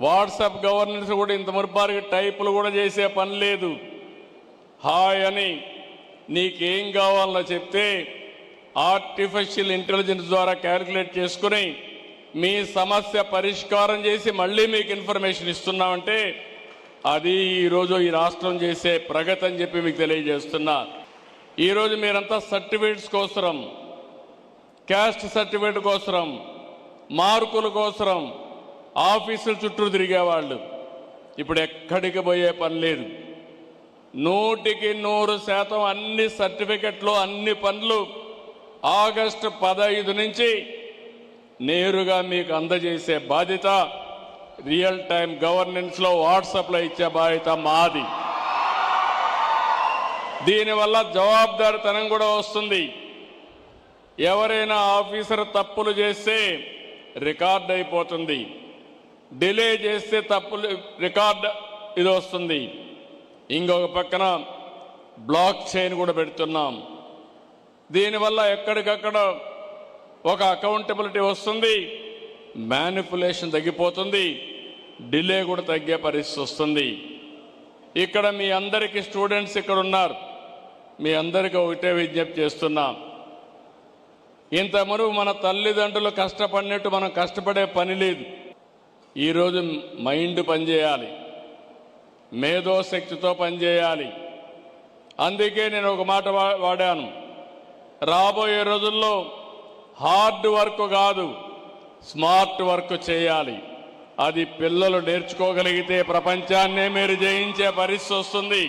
WhatsApp governance కూడా ఇంత మురుపారికి టైపులు కూడా చేసే పని లేదు. హాయ్ అని నీకేం కావాలో చెప్తే ఆర్టిఫిషియల్ ఇంటెలిజెన్స్ ద్వారా క్యాలిక్యులేట్ చేసుకుని మీ సమస్య పరిష్కారం చేసి మళ్ళీ మీకు ఇన్ఫర్మేషన్ ఇస్తున్నామంటే అది ఈరోజు ఈ రాష్ట్రం చేసే ప్రగతి అని చెప్పి మీకు తెలియజేస్తున్నా. ఈరోజు మీరంతా సర్టిఫికేట్స్ కోసరం, క్యాస్ట్ సర్టిఫికేట్ కోసరం, మార్కుల కోసరం ఆఫీసుల చుట్టూ తిరిగేవాళ్ళు ఇప్పుడు ఎక్కడికి పోయే పని లేదు. 100% అన్ని సర్టిఫికెట్లు అన్ని పనులు ఆగస్టు 15 నుంచి నేరుగా మీకు అందజేసే బాధ్యత రియల్ టైం గవర్నెన్స్లో వాట్సాప్లో ఇచ్చే బాధ్యత మాది. దీనివల్ల జవాబుదారీతనం కూడా వస్తుంది. ఎవరైనా ఆఫీసర్ తప్పులు చేస్తే రికార్డ్ అయిపోతుంది, డిలే చేస్తే తప్పులు రికార్డ్ ఇది వస్తుంది. ఇంకొక పక్కన బ్లాక్ చైన్ కూడా పెడుతున్నాం. దీనివల్ల ఎక్కడికక్కడ ఒక అకౌంటబిలిటీ వస్తుంది, మ్యానిపులేషన్ తగ్గిపోతుంది, డిలే కూడా తగ్గే పరిస్థితి వస్తుంది. ఇక్కడ మీ అందరికీ స్టూడెంట్స్ ఇక్కడ ఉన్నారు, మీ అందరికీ ఒకటే విజ్ఞప్తి చేస్తున్నాం. ఇంతవరకు మన తల్లిదండ్రులు కష్టపడినట్టు మనం కష్టపడే పని లేదు. ఈరోజు మైండ్ పనిచేయాలి, మేధోశక్తితో పనిచేయాలి. అందుకే నేను ఒక మాట వాడాను, రాబోయే రోజుల్లో హార్డ్ వర్క్ కాదు స్మార్ట్ వర్క్ చేయాలి. అది పిల్లలు నేర్చుకోగలిగితే ప్రపంచాన్నే మీరు జయించే పరిస్థితి వస్తుంది.